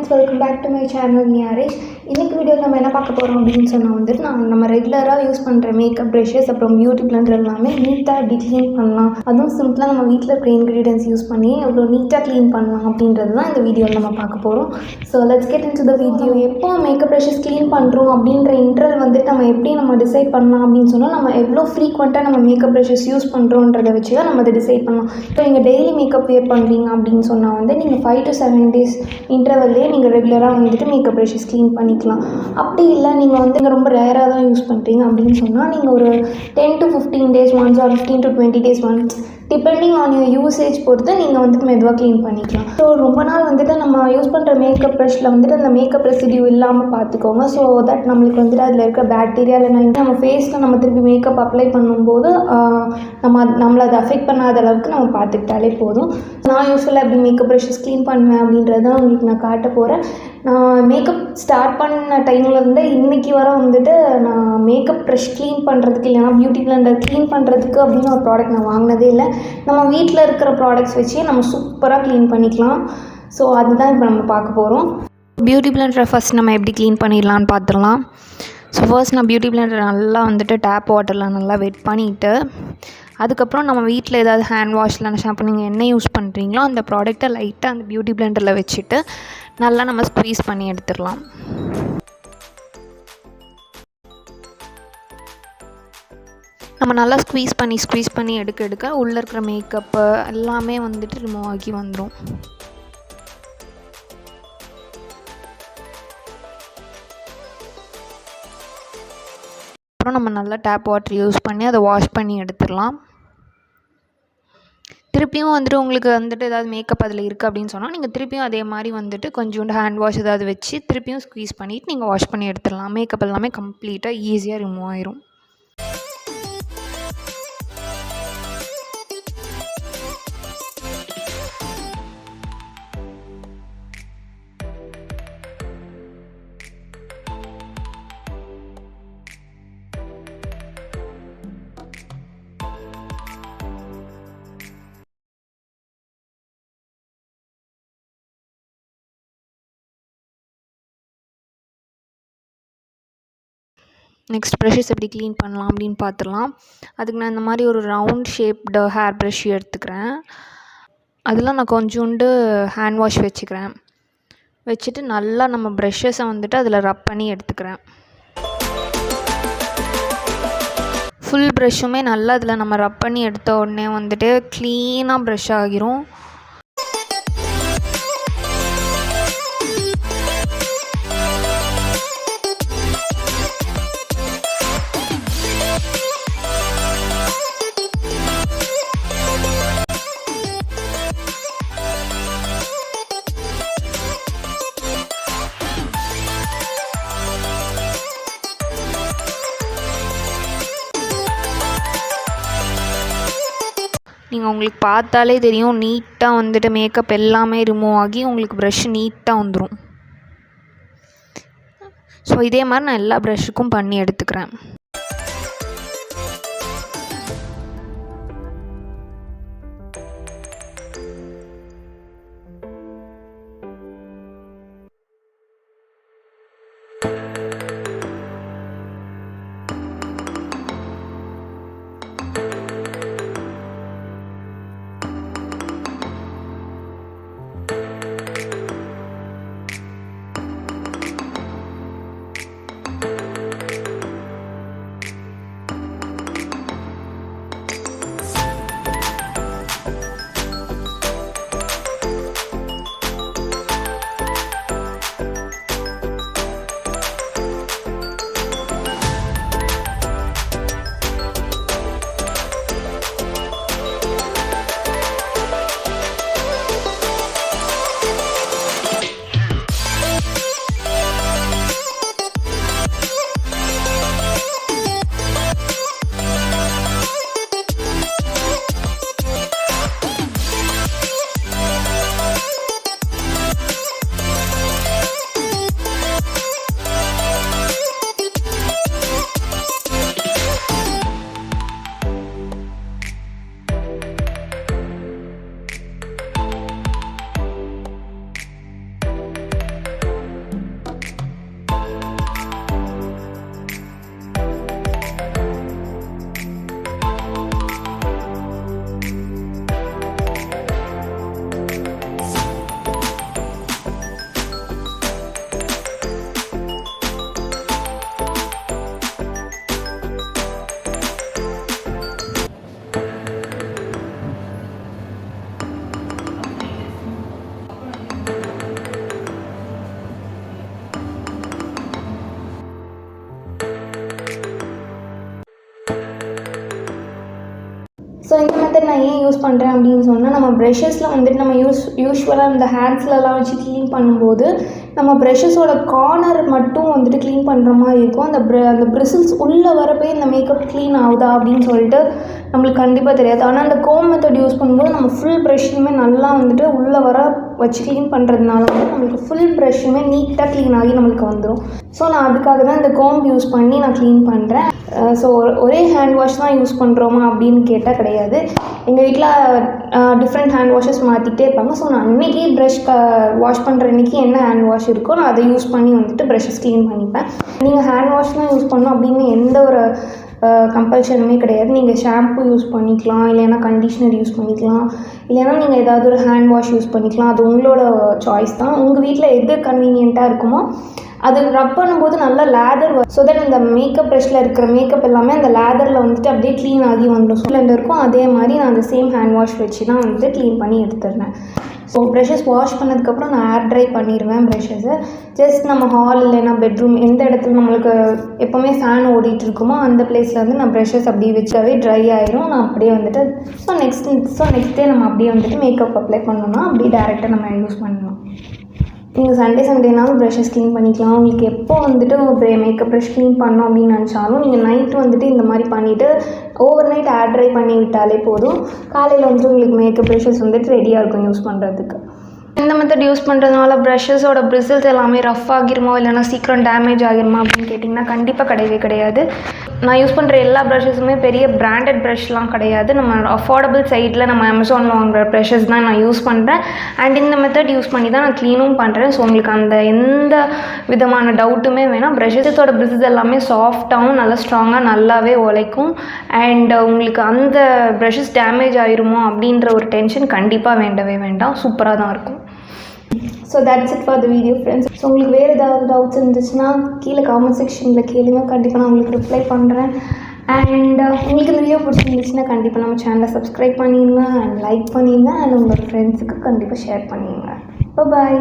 friends, welcome back to my channel Niyaresh. இன்னைக்கு வீடியோவில் நம்ம என்ன பார்க்க போகிறோம் அப்படின்னு சொன்னால் வந்துட்டு நம்ம ரெகுலராக யூஸ் பண்ணுற மேக்கப் ப்ரஷஸ் அப்புறம் பியூட்டி பிளெண்டர் எல்லாமே நீட்டாக எப்படி க்ளீன் பண்ணலாம், அதுவும் சிம்பிளாக நம்ம வீட்டில் இருக்கிற இன்க்ரீடியன்ஸ் யூஸ் பண்ணி எவ்வளோ நீட்டாக க்ளீன் பண்ணலாம் அப்படின்றது தான் இந்த வீடியோவில் நம்ம பார்க்க போகிறோம். So let's get into the video. எப்போ மேக்கப் ப்ரஷஸ் க்ளீன் பண்ணுறோம் அப்படின்ற இன்டர்வல் வந்துட்டு நம்ம எப்படி டிசைட் பண்ணலாம் அப்படின்னு சொன்னால் நம்ம எவ்வளோ ஃப்ரீக்வெண்ட்டாக நம்ம மேக்கப் ப்ரஷஸ் யூஸ் பண்ணுறோன்றதை வச்சு தான் நம்ம அதை டிசைட் பண்ணலாம். இப்போ நீங்கள் டெய்லி மேக்கப் வேர் பண்ணுறீங்க அப்படின்னு சொன்னால் வந்து நீங்கள் 5 to 7 days இன்டர்வல்லே நீங்கள் ரெகுலராக வந்துட்டு மேக்கப் ப்ரஷஸ் க்ளீன் பண்ணிக்கலாம். அப்படி இல்லை நீங்கள் வந்து இங்கே ரொம்ப ரேராக தான் யூஸ் பண்ணுறீங்க அப்படின்னு சொன்னால் நீங்கள் ஒரு 10 to 15 days once or 15 to 20 days once depending on your usage பொறுத்து நீங்கள் வந்துட்டு மெதுவாக க்ளீன் பண்ணிக்கலாம். ஸோ ரொம்ப நாள் வந்துட்டு நம்ம யூஸ் பண்ணுற மேக்கப் ப்ரஷில் வந்துட்டு அந்த மேக்கப் ரெசிடியூ இல்லாமல் பார்த்துக்கோங்க. ஸோ தட் நம்மளுக்கு வந்துட்டு அதில் இருக்க பேக்டீரியா இல்லைனா நம்ம ஃபேஸில் நம்ம திருப்பி மேக்கப் அப்ளை பண்ணும்போது நம்மளை அதை அஃபெக்ட் பண்ணாத அளவுக்கு நம்ம பார்த்துக்கிட்டாலே போதும். நான் யூஸ்வலாக எப்படி மேக்கப் ப்ரஷஸ் க்ளீன் பண்ணுவேன் அப்படின்றத உங்களுக்கு நான் காட்ட போகிறேன். நான் மேக்கப் ஸ்டார்ட் பண்ண டைம்லேருந்து இன்றைக்கி வர வந்துட்டு நான் மேக்கப் ப்ரஷ் க்ளீன் பண்ணுறதுக்கு இல்லைனா பியூட்டி பிளெண்டர் க்ளீன் பண்ணுறதுக்கு அப்படின்னு ஒரு ப்ராடக்ட் நான் வாங்கினதே இல்லை. நம்ம வீட்டில் இருக்கிற ப்ராடக்ட்ஸ் வச்சே நம்ம சூப்பராக க்ளீன் பண்ணிக்கலாம். ஸோ அதுதான் இப்போ நம்ம பார்க்க போகிறோம். பியூட்டி பிளெண்டரை ஃபஸ்ட் நம்ம எப்படி க்ளீன் பண்ணிடலான்னு பார்த்துடலாம். ஸோ ஃபர்ஸ்ட் நான் பியூட்டி பிளெண்டர் நல்லா வந்துட்டு டேப் வாட்டரில் நல்லா வெட் பண்ணிவிட்டு அதுக்கப்புறம் நம்ம வீட்டில் ஏதாவது ஹேண்ட் வாஷில் ஷாம்பு நீங்கள் என்ன யூஸ் பண்ணுறீங்களோ அந்த ப்ராடக்ட்டை லைட்டாக அந்த பியூட்டி பிளெண்டரில் வச்சுட்டு நல்லா நம்ம ஸ்க்வீஸ் பண்ணி எடுத்துடலாம். நம்ம நல்லா ஸ்க்வீஸ் பண்ணி எடுக்க உள்ளே இருக்கிற மேக்கப்பு எல்லாமே வந்துட்டு ரிமூவ் ஆகி வந்துடும். அப்புறம் நம்ம நல்லா டேப் வாட்டர் யூஸ் பண்ணி அதை வாஷ் பண்ணி எடுத்துடலாம். திருப்பியும் வந்துட்டு உங்களுக்கு வந்துட்டு ஏதாவது மேக்கப் அதில் இருக்குது அப்படின்னு சொன்னால் நீங்கள் திருப்பியும் அதே மாதிரி வந்துட்டு கொஞ்சோண்டு ஹேண்ட் வாஷ் ஏதாவது வச்சு திருப்பியும் ஸ்க்வீஸ் பண்ணிவிட்டு நீங்கள் வாஷ் பண்ணி எடுத்துடலாம். மேக்கப் எல்லாமே கம்ப்ளீட்டாக ஈஸியாக ரிமூவ் ஆயிரும். நெக்ஸ்ட் ப்ரஷஸ் எப்படி க்ளீன் பண்ணலாம் அப்படின்னு பார்த்துடலாம். அதுக்கு நான் இந்த மாதிரி ஒரு ரவுண்ட் ஷேப்டு ஹேர் ப்ரஷ் எடுத்துக்கிறேன். அதில் நான் கொஞ்சோண்டு ஹேண்ட் வாஷ் வச்சுட்டு நல்லா நம்ம ப்ரஷஸை வந்துட்டு அதில் ரப் பண்ணி எடுத்துக்கிறேன். ஃபுல் ப்ரஷ்ஷுமே நல்லா அதில் நம்ம ரப் பண்ணி எடுத்த உடனே வந்துட்டு க்ளீனாக ப்ரஷ் ஆகிரும். நீங்கள் உங்களுக்கு பார்த்தாலே தெரியும் நீட்டாக வந்துட்டு மேக்கப் எல்லாமே ரிமூவ் ஆகி உங்களுக்கு ப்ரஷ் நீட்டாக வந்துடும். ஸோ இதே மாதிரி நான் எல்லா ப்ரஷ்ஷுக்கும் பண்ணி எடுத்துக்கிறேன். ஸோ இந்த மெத்தட் நான் ஏன் யூஸ் பண்ணுறேன் அப்படின்னு சொன்னால், நம்ம ப்ரெஷஸில் வந்துட்டு நம்ம யூஸ்வலாக இந்த ஹேண்ட்ஸ்லலாம் வச்சு க்ளீன் பண்ணும்போது நம்ம ப்ரெஷஸோட கார்னர் மட்டும் வந்துட்டு க்ளீன் பண்ணுற மாதிரி இருக்கும். அந்த ப்ரிசில்ஸ் உள்ளே வரப்போ இந்த மேக்கப் க்ளீன் ஆகுதா அப்படின்னு சொல்லிட்டு நம்மளுக்கு கண்டிப்பாக தெரியாது. ஆனால் அந்த கோம் மெத்தட் யூஸ் பண்ணும்போது நம்ம ஃபுல் ப்ரெஷ்ஷுமே நல்லா வந்துட்டு உள்ளே வர வச்சு க்ளீன் பண்ணுறதுனால வந்து நம்மளுக்கு ஃபுல் ப்ரெஷ்ஷுமே நீட்டாக க்ளீன் ஆகி நம்மளுக்கு வந்துடும். ஸோ நான் அதுக்காக தான் இந்த கோம் யூஸ் பண்ணி நான் க்ளீன் பண்ணுறேன். ஸோ ஒரே ஹேண்ட் வாஷ் தான் யூஸ் பண்ணுறோமா அப்படின்னு கேட்டால் கிடையாது. எங்கள் வீட்டில் டிஃப்ரெண்ட் ஹேண்ட் வாஷஸ் மாற்றிக்கிட்டே இருப்பாங்க. ஸோ நான் அன்றைக்கி ப்ரஷ் வாஷ் பண்ணுற அன்றைக்கி என்ன ஹேண்ட் வாஷ் இருக்கோ நான் அதை யூஸ் பண்ணி வந்துட்டு ப்ரஷஸ் க்ளீன் பண்ணிப்பேன். நீங்கள் ஹேண்ட் வாஷ் தான் யூஸ் பண்ணணும் அப்படின்னு எந்த ஒரு கம்பல்ஷனுமே கிடையாது. நீங்கள் ஷாம்பு யூஸ் பண்ணிக்கலாம், இல்லைன்னா கண்டிஷ்னர் யூஸ் பண்ணிக்கலாம், இல்லைன்னா நீங்கள் ஏதாவது ஒரு ஹேண்ட் வாஷ் யூஸ் பண்ணிக்கலாம். அது உங்களோட சாய்ஸ் தான். உங்கள் வீட்டில் எது கன்வீனியண்ட்டாக இருக்குமோ அது ரப் பண்ணும்போது நல்லா லேதர் வரும். ஸோ தட் இந்த மேக்கப் ப்ரஷில் இருக்கிற மேக்கப் எல்லாமே அந்த லேதரில் வந்துட்டு அப்படியே க்ளீன் ஆகி வந்துடும். பிளெண்டர் இருக்கும். அதே மாதிரி நான் அந்த சேம் ஹேண்ட் வாஷ் வச்சு தான் வந்துட்டு க்ளீன் பண்ணி எடுத்துடுறேன். ஸோ ப்ரஷஸ் வாஷ் பண்ணதுக்கப்புறம் நான் ஏர் ட்ரை பண்ணிடுவேன் ப்ரஷஸை. ஜஸ்ட் நம்ம ஹால் இல்லைன்னா பெட்ரூம் எந்த இடத்துல நம்மளுக்கு எப்போவுமே ஃபேன் ஓடிட்டு இருக்குமோ அந்த பிளேஸில் வந்து நான் ப்ரஷஸ் அப்படியே வச்சாவே ட்ரை ஆயிரும். நான் அப்படியே வந்துட்டு நெக்ஸ்ட் டே நம்ம அப்படியே வந்துட்டு மேக்கப் அப்ளை பண்ணோம்னா அப்படியே டேரெக்டாக நம்ம யூஸ் பண்ணலாம். நீங்கள் சண்டேனாலும் ப்ரஷஸ் க்ளீன் பண்ணிக்கலாம். உங்களுக்கு எப்போ வந்துட்டு மேக்கப் ப்ரஷ் க்ளீன் பண்ணோம் அப்படின்னு நினச்சாலும் நீங்கள் நைட்டு வந்துட்டு இந்த மாதிரி பண்ணிவிட்டு ஓவர் நைட் ஏர் ட்ரை பண்ணி விட்டாலே போதும். காலையில் வந்துட்டு உங்களுக்கு மேக்கப் ப்ரஷஸ் வந்துட்டு ரெடியாக இருக்கும் யூஸ் பண்ணுறதுக்கு. இந்த மெத்தட் யூஸ் பண்ணுறதுனால ப்ரஷஸோட பிரிசில்ஸ் எல்லாமே ரஃப் ஆகிருமோ இல்லைனா சீக்கிரம் டேமேஜ் ஆகிருமா அப்படின்னு கேட்டிங்கன்னா கண்டிப்பாக கிடையவே கிடையாது. நான் யூஸ் பண்ணுற எல்லா ப்ரஷஸுமே பெரிய பிராண்டட் ப்ரஷ்லாம் கிடையாது. நம்ம அஃபோர்டபுள் சைடில் நம்ம அமேசானில் வாங்குகிற ப்ரஷஸ் தான் நான் யூஸ் பண்ணுறேன். அண்ட் இந்த மெத்தட் யூஸ் பண்ணி தான் நான் க்ளீனும் பண்ணுறேன். ஸோ உங்களுக்கு அந்த எந்த விதமான டவுட்டுமே வேணாம். ப்ரஷஸோட பிரிசில்ஸ் எல்லாமே சாஃப்டாகவும் நல்லா ஸ்ட்ராங்காக நல்லாவே உழைக்கும். அண்ட் உங்களுக்கு அந்த ப்ரஷஸ் டேமேஜ் ஆகிருமோ அப்படின்ற ஒரு டென்ஷன் கண்டிப்பாக வேண்டவே வேண்டாம். சூப்பராக தான் இருக்கும். So that's it for the video friends. So உங்களுக்கு வேறு ஏதாவது டவுட்ஸ் இருந்துச்சுன்னா கீழே காமெண்ட் செக்ஷனில் கேளுங்க. கண்டிப்பாக நான் உங்களுக்கு ரிப்ளை பண்ணுறேன். அண்ட் உங்களுக்கு இந்த வீடியோ பிடிச்சிருந்துச்சுன்னா கண்டிப்பாக நம்ம சேனலை சப்ஸ்கிரைப் பண்ணிடுங்க அண்ட் லைக் பண்ணிடுங்க. அண்ட் உங்கள் ஃப்ரெண்ட்ஸுக்கு கண்டிப்பாக ஷேர் பண்ணிடுங்க. பாய்.